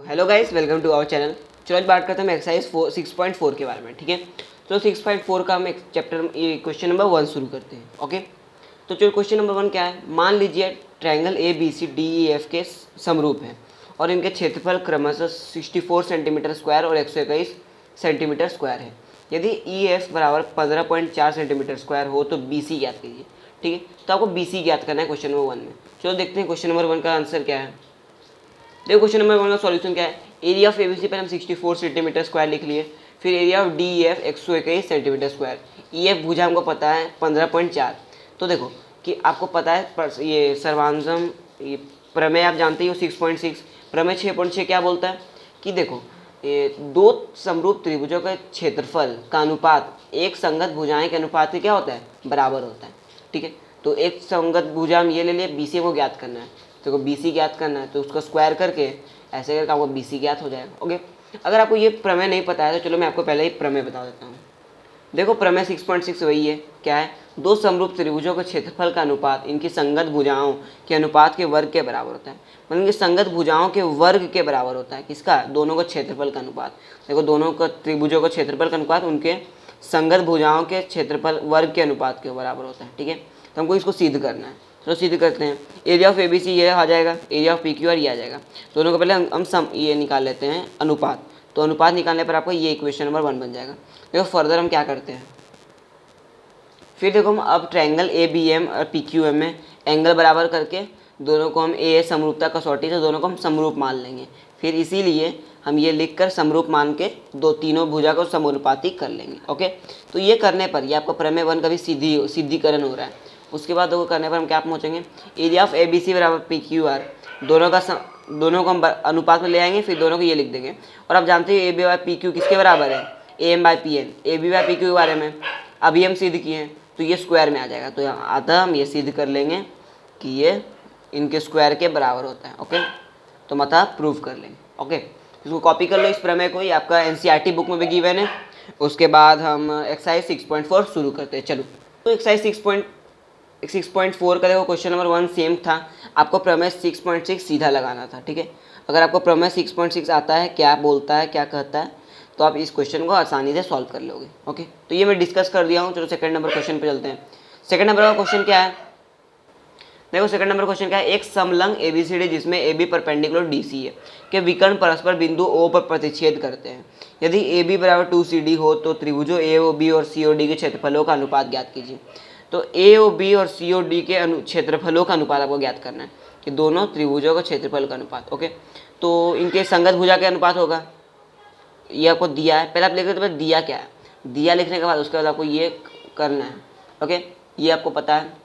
Hello guys, welcome to our channel. चलो आज बात करते हैं हम एक्सरसाइज 6.4 के बारे में। ठीक है, तो 6.4 का हम एक चैप्टर ये क्वेश्चन नंबर 1 शुरू करते हैं। ओके, तो चलो क्वेश्चन नंबर 1 क्या है। मान लीजिए triangle A B C D E F के समरूप हैं और इनके क्षेत्रफल क्रमशः 64 सेंटीमीटर स्क्वायर और 121 सेंटीमीटर स्क्वायर है। यदि ई एफ बराबर 15.4 सेंटीमीटर स्क्वायर हो तो बी सी ज्ञात कीजिए। ठीक है, तो आपको बी सी ज्ञात करना है क्वेश्चन नंबर 1 में। चलो देखते हैं क्वेश्चन नंबर 1 का आंसर क्या है। देखो क्वेश्चन नंबर 1 का सॉल्यूशन क्या है। एरिया ऑफ एबीसी पर हम 64 सेंटीमीटर स्क्वायर लिख लिए। फिर area of D E F 121 centimetre square. E F भुजा हमको पता है 15.4। तो देखो कि आपको पता है ये सर्वांगम ये प्रमेय आप जानते ही हो 6.6। प्रमेय 6.6 क्या बोलता है कि देखो ये दो समरूप त्रिभुजों के क्षेत्रफल का अनुपात एक संगत भुजाएं के अनुपात के क्या होता है, बराबर होता है। ठीक है, तो एक संगत भुजा हम ये ले लिए, बी सी को ज्ञात करना है। तो बी सी ज्ञात करना है तो उसका स्क्वायर करके ऐसे करके आपको बी सी ज्ञात हो जाएगा। ओके, अगर आपको ये प्रमेय नहीं पता है तो चलो मैं आपको पहले ही प्रमेय बता देता हूँ। देखो प्रमेय 6.6 वही है, क्या है, दो समरूप त्रिभुजों के क्षेत्रफल का अनुपात इनकी संगत भुजाओं के अनुपात के वर्ग के बराबर होता है। मतलब इनकी संगत भुजाओं के वर्ग के बराबर होता है। किसका? दोनों का क्षेत्रफल का अनुपात। देखो दोनों का त्रिभुजों का क्षेत्रफल का अनुपात उनके संगत भुजाओं के क्षेत्रफल वर्ग के अनुपात के बराबर होता है। ठीक है, तो हमको इसको सिद्ध करना है। तो सिद्ध करते हैं। Area of A B C ये आ जाएगा, area of P Q R ये आ जाएगा। दोनों को पहले हम सम ये निकाल लेते हैं अनुपात। तो अनुपात निकालने पर आपको ये इक्वेशन नंबर 1 बन जाएगा। देखो फर्दर हम क्या करते हैं, फिर देखो हम अब ट्रायंगल ए बी एम और पी क्यू एम में एंगल बराबर करके दोनों को हम ए समरूपता कसौटी से दोनों को हम समरूप मान लेंगे। फिर इसीलिए हम ये लिख कर समरूप मान के तीनों भुजा को समानुपाती कर लेंगे। ओके, तो ये करने पर ये आपका प्रमेय 1 का भी सिद्धिकरण हो रहा है। उसके बाद देखो करने पर हम क्या पहुँचेंगे, area of A B C बराबर पी क्यू आर। दोनों को हम अनुपात में ले आएंगे, फिर दोनों को ये लिख देंगे। और आप जानते हो A B by P Q किसके बराबर है, A M by P N. A B by P Q के बारे में अभी हम सिद्ध किए हैं, तो ये स्क्वायर में आ जाएगा। तो अतः हम ये सिद्ध कर लेंगे कि ये इनके स्क्वायर के बराबर होता है। ओके, तो अतः प्रूव कर लेंगे। ओके, इसको कॉपी कर लो इस प्रमेय को, ये आपका एनसीईआरटी बुक में भी गिवन है। उसके बाद हम एक्सरसाइज 6.4 शुरू करते हैं। चलो, तो एक्सरसाइज 6.4 का देखो क्वेश्चन नंबर 1 सेम था। आपको प्रमेय 6.6 सीधा लगाना था। ठीक है, अगर आपको प्रमेय 6.6 आता है, क्या बोलता है क्या कहता है, तो आप इस क्वेश्चन को आसानी से सॉल्व कर लोगे। ओके, तो ये मैं डिस्कस कर दिया हूँ। चलो सेकंड नंबर क्वेश्चन पे चलते हैं। सेकंड नंबर का क्वेश्चन क्या है, देखो सेकंड नंबर क्वेश्चन क्या है। एक समलंग एबीसीडी जिसमें A B perpendicular D C है के विकर्ण परस्पर बिंदु ओ पर प्रतिच्छेद करते हैं। यदि ए बी बराबर 2CD हो तो त्रिभुजों ए ओ बी और सी ओ डी के क्षेत्रफलों का अनुपात ज्ञात कीजिए। तो ए ओ बी और सी ओ डी के क्षेत्रफलों का अनुपात आपको ज्ञात करना है कि दोनों त्रिभुजों का क्षेत्रफल का अनुपात। ओके, तो इनके संगत भुजा के अनुपात होगा, ये आपको दिया है। पहले आप लिख रहे थे दिया क्या है, दिया लिखने के बाद उसके बाद आपको ये करना है। ओके, ये आपको पता है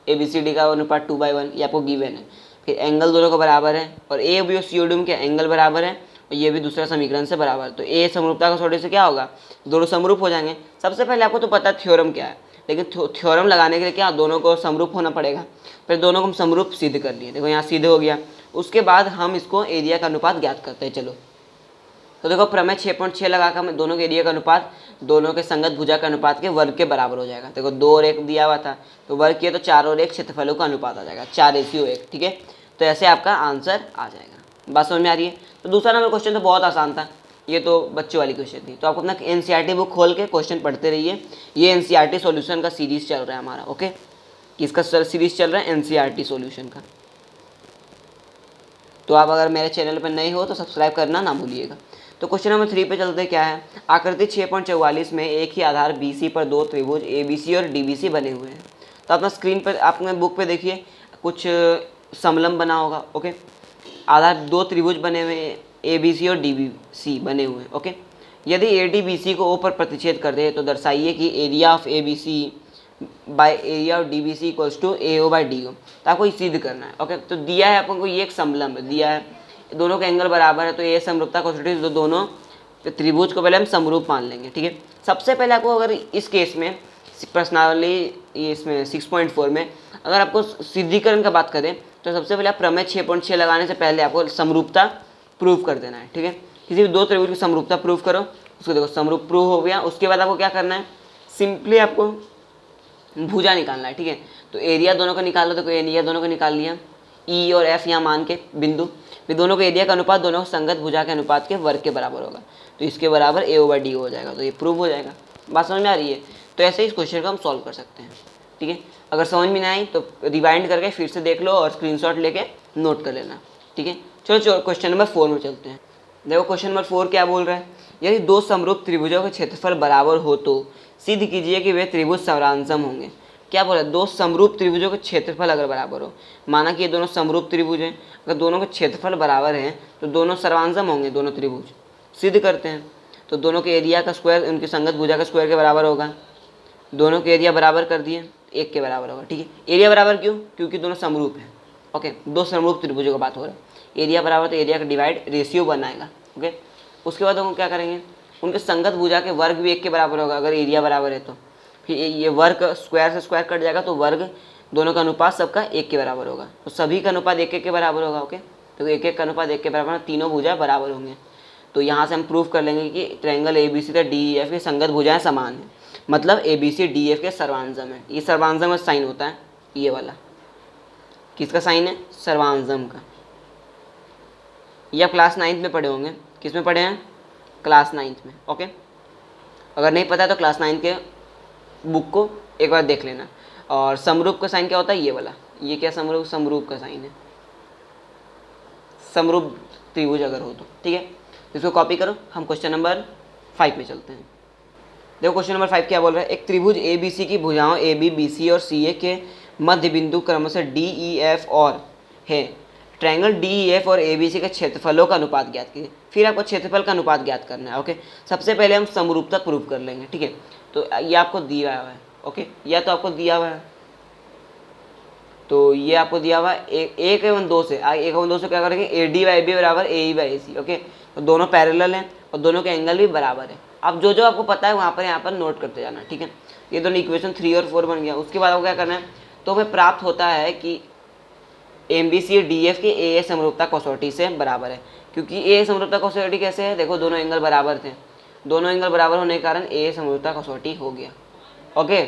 ए बी सी डी का अनुपात 2/1, ये आपको गिवन है। फिर एंगल दोनों का बराबर है और ए बी और सी ओ डी के एंगल बराबर है और ये भी दूसरा समीकरण से बराबर है। तो ए समरूपता कसौटी से क्या होगा, दोनों समरूप हो जाएंगे। सबसे पहले आपको तो पता है थ्योरम क्या है, लेकिन थ्योरम लगाने के लिए क्या दोनों को समरूप होना पड़ेगा। फिर दोनों को हम समरूप सिद्ध कर लिए। देखो यहाँ सिद्ध हो गया। उसके बाद हम इसको एरिया का अनुपात ज्ञात करते हैं। चलो, तो देखो प्रमेय 6.6 लगाकर हमें दोनों के एरिया का अनुपात दोनों के संगत भुजा के अनुपात के वर्ग के बराबर हो जाएगा। देखो 2 और 1 दिया हुआ था तो वर्ग किया तो 4 और 1 क्षेत्रफलों का अनुपात आ जाएगा, 4:1। ठीक है, तो ऐसे आपका आंसर आ जाएगा। बात समझ में आ रही है। तो दूसरा नंबर क्वेश्चन तो बहुत आसान था, ये तो बच्चों वाली क्वेश्चन थी। तो आप अपना एनसीईआरटी बुक खोल के क्वेश्चन पढ़ते रहिए। ये एनसीईआरटी सॉल्यूशन का सीरीज चल रहा है हमारा। ओके, किसका सीरीज चल रहा है, एनसीईआरटी सॉल्यूशन का। तो आप अगर मेरे चैनल पर नए हो तो सब्सक्राइब करना ना भूलिएगा। तो क्वेश्चन नंबर 3 पे चलते क्या है। आकृति 6.44 में एक ही आधार BC पर दो त्रिभुज ABC और DBC बने हुए हैं। तो अपना स्क्रीन पर आपने बुक पे देखिए कुछ समलंब बना होगा। ओके, आधार दो त्रिभुज बने हुए हैं, ABC और DBC बने हुए हैं। ओके, यदि AD BC को O पर प्रतिच्छेद कर दे तो दर्शाइए कि area of ABC by area of DBC equals to AO by DO। तो आपको ये सिद्ध करना है। ओके, तो दिया है आपको ये एक समलंब दिया है, दोनों के एंगल बराबर है, तो ये समरूपता कसौटी तो दोनों त्रिभुज को पहले हम समरूप मान लेंगे। ठीक है, सबसे पहले आपको अगर इस केस में प्रश्नावली इसमें 6.4 में अगर आपको सिद्धिकरण का बात करें तो सबसे पहले आप प्रमेय 6.6 लगाने से पहले आपको समरूपता प्रूव कर देना है। ठीक है, किसी भी दो त्रिभुज की समरूपता प्रूव करो, उसको देखो समरूप प्रूव हो गया। उसके बाद आपको क्या करना है, सिंपली आपको भुजा निकालना है। ठीक है, तो एरिया दोनों का निकाल लो। तो एरिया दोनों का निकाल लिया, ई और एफ यहाँ मान के बिंदु फिर दोनों के एरिया का अनुपात दोनों संगत भुजा के अनुपात के वर्ग के बराबर होगा, तो इसके बराबर A/D हो जाएगा, तो ये प्रूव हो जाएगा। बात समझ में आ रही है? तो ऐसे ही इस क्वेश्चन को हम सॉल्व कर सकते हैं। ठीक है, अगर समझ में नहीं आई तो रिवाइंड करके फिर से देख लो और स्क्रीनशॉट लेके नोट कर लेना। ठीक है, चलो क्वेश्चन नंबर 4 में चलते हैं। देखो क्वेश्चन नंबर 4 क्या बोल रहा है, यदि दो समरूप त्रिभुजों के क्षेत्रफल बराबर हो तो सिद्ध कीजिए कि वे त्रिभुज समरांसम होंगे। क्या बोला, दो समरूप त्रिभुजों के क्षेत्रफल अगर बराबर हो, माना कि ये दोनों समरूप त्रिभुज हैं, अगर दोनों के क्षेत्रफल बराबर हैं तो दोनों सर्वांसम होंगे, दोनों त्रिभुज। सिद्ध करते हैं, तो दोनों के एरिया का स्क्वायर उनकी संगत भुजा का स्क्वायर के बराबर होगा। दोनों के एरिया बराबर कर दिए, 1 के बराबर होगा। ठीक है, एरिया बराबर क्यों, क्योंकि दोनों समरूप हैं। ओके, दो समरूप त्रिभुजों का बात हो रहा है, एरिया बराबर तो एरिया का डिवाइड रेशियो बनाएगा। ओके, उसके बाद हम क्या करेंगे, उनके संगत भुजा के वर्ग भी 1 के बराबर होगा अगर एरिया बराबर है तो। फिर ये वर्ग स्क्वायर से स्क्वायर कट जाएगा तो वर्ग दोनों का अनुपात सबका 1 के बराबर होगा, तो सभी का अनुपात 1 के बराबर होगा। ओके, तो 1 का अनुपात 1 के बराबर, तीनों भुजा बराबर होंगे। तो यहाँ से हम प्रूव कर लेंगे कि ट्रायंगल ABC तथा DEF की संगत भुजाएं समान हैं, मतलब ABC DF के सर्वांसम है। ये सर्वांसम का साइन होता है, ये वाला किसका साइन है, सर्वांसम का। ये आप क्लास 9th में पढ़े होंगे, किस में पढ़े हैं, क्लास 9th में। ओके, अगर नहीं पता है तो क्लास 9 के बुक को एक बार देख लेना। और समरूप का साइन क्या होता है, ये वाला, ये क्या समरूप, समरूप का साइन है, समरूप त्रिभुज अगर हो तो। ठीक है, इसको कॉपी करो, हम क्वेश्चन नंबर 5 में चलते हैं। देखो क्वेश्चन नंबर 5 क्या बोल रहा है, एक त्रिभुज ABC की भुजाओं AB, BC और CA के मध्य बिंदु क्रमशः DEF और है। ट्रायंगल DEF और ABC के क्षेत्रफलों का अनुपात ज्ञात कीजिए। फिर आपको क्षेत्रफल का अनुपात ज्ञात करना है। ओके, सबसे पहले हम समरूपता प्रूव कर लेंगे। ठीक है, तो ये आपको दिया हुआ है। ओके, या तो आपको दिया हुआ है, तो ये आपको दिया हुआ है 1/2 से 1/2 से क्या करेंगे, AD/AB बराबर AE/AC। ओके, तो दोनों पैरेलल हैं और दोनों के एंगल भी बराबर है। अब जो जो आपको पता है वहाँ पर यहाँ पर नोट करते जाना। ठीक है, ये दोनों इक्वेशन 3 और 4 बन गया। उसके बाद आपको क्या करना है, तो हमें प्राप्त होता है कि MBC DF की AA समरूपता कसौटी से बराबर है। क्योंकि AA समरूपता कसौटी कैसे है, देखो दोनों एंगल बराबर थे, दोनों एंगल बराबर होने के कारण AA समरूपता कसौटी हो गया। ओके,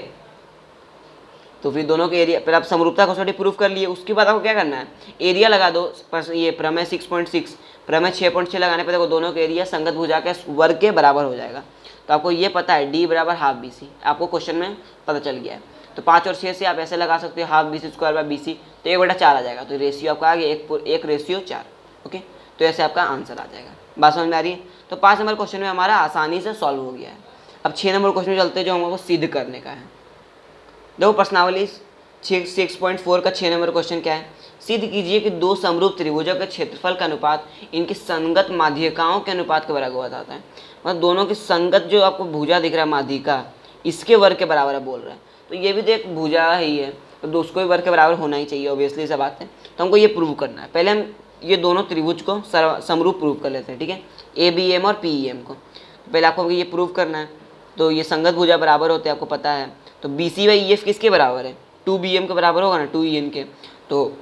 तो फिर दोनों के एरिया, फिर आप समरूपता कसौटी प्रूफ कर लिए। उसके बाद आपको क्या करना है, एरिया लगा दो। ये प्रमेय 6.6, प्रमेय 6.6 लगाने पर देखो दोनों के एरिया संगत भुजा के वर्ग के बराबर हो जाएगा। तो आपको ये पता है D बराबर हाफ BC, आपको क्वेश्चन में पता चल गया है। तो 5 और 6 से आप ऐसे लगा सकते हो, हाफ BC² तो 1/4 आ जाएगा। तो रेशियो आपका आ गया 1:4। ओके, तो ऐसे आपका आंसर आ जाएगा। बात समझ में आ रही है? तो 5 नंबर क्वेश्चन में हमारा आसानी से सॉल्व हो गया है। अब 6 नंबर क्वेश्चन में चलते हैं, जो हमको सिद्ध करने का है। देखो प्रश्नावली 6.4 का 6 नंबर क्वेश्चन क्या है, सिद्ध कीजिए कि दो समरूप त्रिभुजों के क्षेत्रफल का अनुपात इनकी संगत माध्यिकाओं के अनुपात के बराबर बताता है। मतलब दोनों की संगत जो आपको भुजा दिख रहा है माध्यिका, इसके वर्ग के बराबर है बोल रहा है। तो ये भी तो एक भुजा ही है, तो उसको भी वर्ग के बराबर होना ही चाहिए, ऑब्वियसली सा बात है। तो हमको ये प्रूव करना है। पहले हम ये दोनों त्रिभुज को समरूप प्रूव कर लेते हैं। ठीक है, ABM और PEM को पहले आपको ये प्रूव करना है। तो ये संगत भुजा बराबर होते हैं, आपको पता है। तो BC/EF किसके बराबर है, 2BM के बराबर होगा ना, 2EM के। तो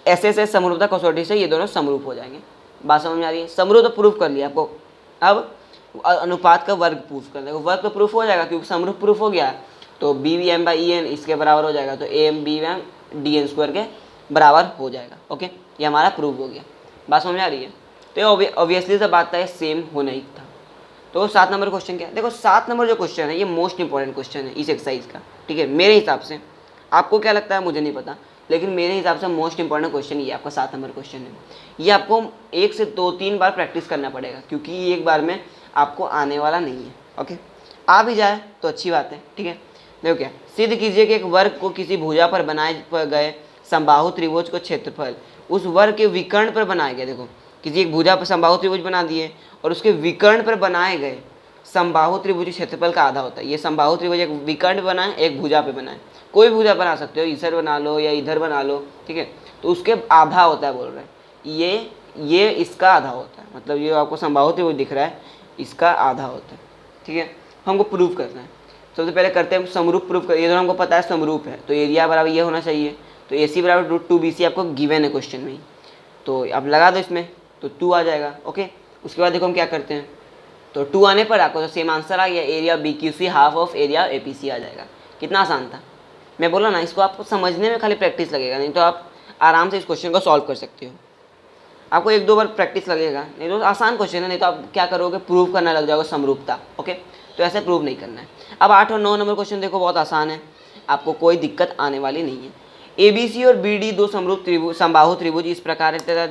ऐसे समरूपता कसौटी से ये दोनों समरूप हो जाएंगे। बात समझ में आ रही है? समरूप तो प्रूफ कर लिया आपको, अब अनुपात का वर्ग प्रूफ कर देगा। वर्ग तो प्रूफ हो जाएगा क्योंकि समरूप प्रूफ हो गया। तो BBM/EN इसके बराबर हो जाएगा, तो AM/BM DN² के बराबर हो जाएगा। ओके, ये हमारा प्रूफ हो गया। बात समझ में आ रही है? तो ऑब्वियसली से बात है, सेम होना ही था। तो 7 नंबर क्वेश्चन क्या है, देखो 7 नंबर जो क्वेश्चन है ये मोस्ट इंपॉर्टेंट क्वेश्चन है इस एक्सरसाइज का। ठीक है, मेरे हिसाब से, आपको क्या लगता है मुझे नहीं पता, लेकिन मेरे हिसाब से मोस्ट इंपॉर्टेंट क्वेश्चन ये आपका 7 नंबर क्वेश्चन है। ये आपको 1 से 2-3 बार प्रैक्टिस करना पड़ेगा, क्योंकि ये एक बार में आपको आने वाला नहीं है। ओके, आ भी जाए तो अच्छी बात है। ठीक है, देखो क्या, सिद्ध कीजिए कि एक वर्ग को किसी भुजा पर बनाए गए समबाहु त्रिभुज को क्षेत्रफल उस वर्ग के विकर्ण पर बनाए गए। देखो किसी एक भुजा पर समबाहु त्रिभुज बना दिए और उसके विकर्ण पर बनाए गए समबाहु त्रिभुज क्षेत्रफल का आधा होता है। ये समबाहु त्रिभुज एक विकर्ण बनाए, एक भुजा पे बनाए, कोई भुजा बना सकते हो, इधर बना लो या इधर बना लो। ठीक है, तो उसके आधा होता है बोल रहे हैं, ये इसका आधा होता है। मतलब ये आपको समबाहु त्रिभुज दिख रहा है, इसका आधा होता है। ठीक है, हमको प्रूव करना है। सबसे पहले करते हैं समरूप प्रूफ कर। ये दोनों हमको पता है समरूप है, तो एरिया बराबर ये होना चाहिए। तो AC बराबर √2BC आपको गिवन है क्वेश्चन में ही, तो आप लगा दो इसमें, तो 2 आ जाएगा। ओके, उसके बाद देखो हम क्या करते हैं, तो 2 आने पर आपको तो सेम आंसर आ गया, area BQC half of area APC आ जाएगा। कितना आसान था, मैं बोला ना, इसको आपको समझने में खाली प्रैक्टिस लगेगा, नहीं तो आप आराम से इस क्वेश्चन को सॉल्व कर सकते हो। आपको 1-2 बार प्रैक्टिस लगेगा, नहीं तो आसान क्वेश्चन है, नहीं तो आप क्या करोगे, प्रूव करना लग जाओगे समरूपता। ओके, तो ऐसे प्रूव नहीं करना है। अब 8 और 9 नंबर क्वेश्चन देखो, बहुत आसान है, आपको कोई दिक्कत आने वाली नहीं है। ABC और BD दो समरूप त्रिभुज, समबाहु त्रिभुज इस प्रकार है तथा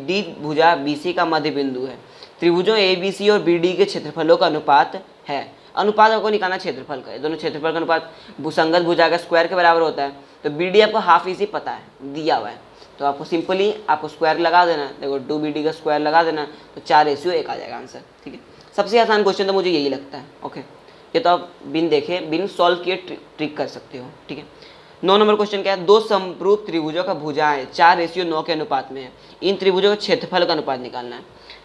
D भुजा BC का मध्य बिंदु है। त्रिभुजों ABC और BD के क्षेत्रफलों का अनुपात है। अनुपात आपको निकालना क्षेत्रफल का, दोनों क्षेत्रफल का अनुपात भुसंगत भुजा का स्क्वायर के बराबर होता है। तो BD आपको हाफ इसी पता है, दिया हुआ है, तो आपको सिंपली आपको स्क्वायर लगा देना है। देखो 2BD का स्क्वायर लगा देना, तो 4:1 आ जाएगा आंसर। ठीक है, सबसे आसान क्वेश्चन तो मुझे यही लगता है। ओके, ये तो आप बिन देखे बिन सॉल्व किए ट्रिक कर सकते हो। ठीक है, 9 नंबर क्वेश्चन क्या है, दो समरूप त्रिभुजों का भुजाएं 4:9 के अनुपात में है, इन त्रिभुजों का क्षेत्रफल का अनुपात निकालना है।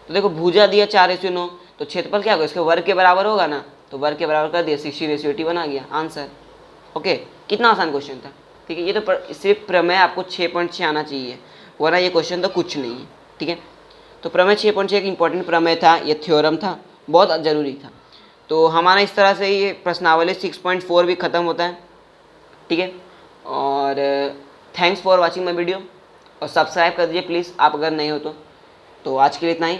तो देखो भुजा दिया 4:9, तो क्षेत्रफल क्या होगा, इसके वर्ग के बराबर होगा ना, तो वर्ग के बराबर कर दिया, 60:80 बना गया आंसर। ओके, कितना आसान क्वेश्चन था। ठीक है, ये तो सिर्फ प्रमेय आपको 6.6 आना चाहिए, वरना ये क्वेश्चन तो कुछ नहीं है। ठीक है, तो प्रमेय 6.6 एक इंपॉर्टेंट प्रमेय था, ये थ्योरम था, बहुत ज़रूरी था। तो हमारा इस तरह से ये प्रश्नावली 6.4 भी ख़त्म होता है। ठीक है, और thanks for watching my video, और सब्सक्राइब कर दीजिए प्लीज़ आप अगर नहीं हो तो आज के लिए इतना ही।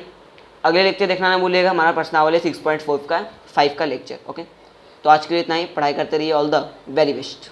अगले लेक्चर देखना ना भूलिएगा, हमारा प्रश्नावली 6.4 का 5 का लेक्चर। ओके, तो आज के लिए इतना ही, पढ़ाई करते रहिए, ऑल द वेरी बेस्ट।